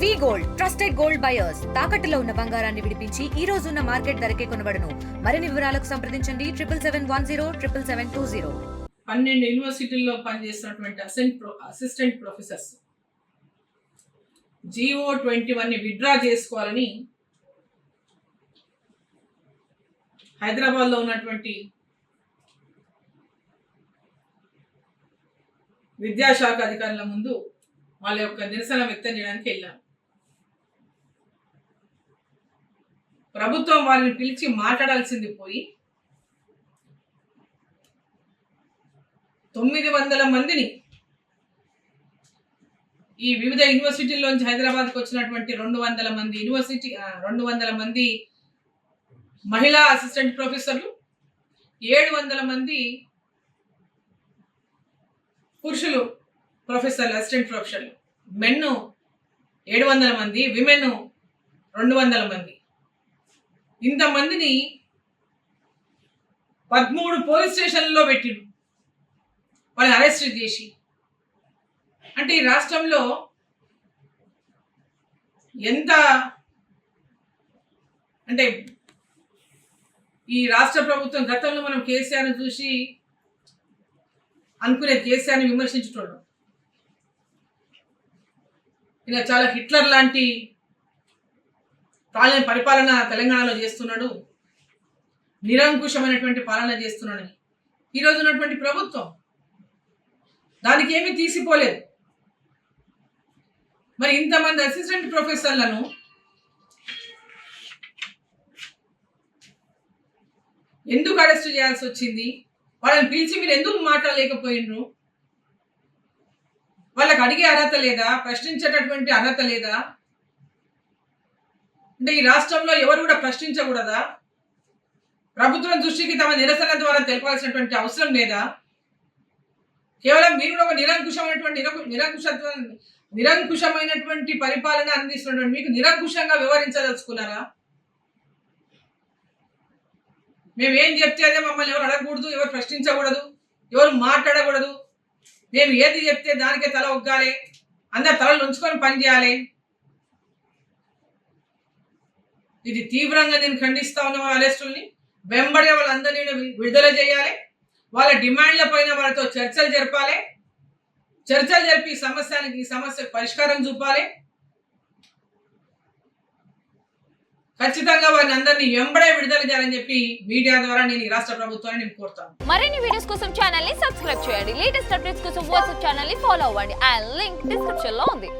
వి gold trusted gold buyers తాకట్టులో ఉన్న బంగారాన్ని విడిపించి ఈ రోజు ఉన్న మార్కెట్ ధరకే కొనబడును. మరిన్ని వివరాలకు సంప్రదించండి 7771077720. 12 యూనివర్సిటీల్లో పనిచేస్తున్నటువంటి అసిస్టెంట్ ప్రొఫెసర్స్ GO21 విత్డ్రా చేసుకోవాలని హైదరాబాద్లో ఉన్నటువంటి విద్యాశాఖ అధికారుల ముందు వాళ్ళ యొక్క నిరసన వ్యక్తం చేయడానికి వెళ్ళారు. ప్రభుత్వం వారిని పిలిచి మాట్లాడాల్సింది పోయి 900 మందిని ఈ వివిధ యూనివర్సిటీల్లోంచి హైదరాబాద్కి వచ్చినటువంటి 200 మంది మహిళా అసిస్టెంట్ ప్రొఫెసర్లు, 700 మంది పురుషులు ప్రొఫెసర్లు, అసిస్టెంట్ ప్రొఫెసర్లు, మెన్ 700 మంది, విమెన్ 200 మంది. ఇంతమందిని 13 పోలీస్ స్టేషన్లలో పెట్టిండు వాళ్ళని అరెస్ట్ చేసి. అంటే ఈ రాష్ట్రంలో ఎంత అంటే ఈ రాష్ట్ర ప్రభుత్వం గతంలో మనం కేసీఆర్ని చూసి అనుకునే కేసీఆర్ని విమర్శించుకోవడం, ఇలా చాలా హిట్లర్ లాంటి పరిపాలన తెలంగాణలో చేస్తున్నాడు, నిరంకుశమైనటువంటి పాలన చేస్తున్నాడని ఈరోజు ఉన్నటువంటి ప్రభుత్వం దానికి ఏమీ తీసిపోలేదు. మరి ఇంతమంది అసిస్టెంట్ ప్రొఫెసర్లను ఎందుకు అరెస్ట్ చేయాల్సి వచ్చింది? వాళ్ళని పిలిచి మీరు ఎందుకు మాట్లాడలేకపోయినరు? వాళ్ళకి అడిగే అర్హత లేదా? ప్రశ్నించేటటువంటి అర్హత లేదా? అంటే ఈ రాష్ట్రంలో ఎవరు కూడా ప్రశ్నించకూడదా? ప్రభుత్వం దృష్టికి తమ నిరసన ద్వారా తెలపాల్సినటువంటి అవసరం లేదా? కేవలం మీరు ఒక నిరంకుశమైనటువంటి పరిపాలన అందిస్తున్నటువంటి మీకు నిరంకుశంగా వ్యవహరించదలుచుకున్నారా? మేము ఏం చెప్తే అదే మమ్మల్ని ఎవరు అడగకూడదు, ఎవరు ప్రశ్నించకూడదు, ఎవరు మాట్లాడకూడదు, మేము ఏది చెప్తే దానికే తల ఒగ్గాలి, అందరు తలలు ఉంచుకొని పనిచేయాలి. ఇది తీవ్రంగా నేను ఖండిస్తా ఉన్న వాళ్ళ అరెస్టుల్ని. వెంబడే వాళ్ళందరినీ విడుదల చేయాలి. వాళ్ళ డిమాండ్ల పైన వాళ్ళతో చర్చలు జరపాలి. చర్చలు జరిపి ఈ సమస్యకు పరిష్కారం చూపాలి. ఖచ్చితంగా వారిని అందరినీ వెంబడే విడుదల చేయాలని చెప్పి మీడియా ద్వారా నేను ఈ రాష్ట్ర ప్రభుత్వాన్ని నేను కోరుతాను. మరిన్ని వీడియోస్ కోసం ఛానల్ ని సబ్స్క్రైబ్ చేయండి. లేటెస్ట్ అప్డేట్స్ కోసం వాట్సాప్ ఛానల్ ని ఫాలో అవ్వండి. ఆ లింక్ డిస్క్రిప్షన్ లో ఉంది.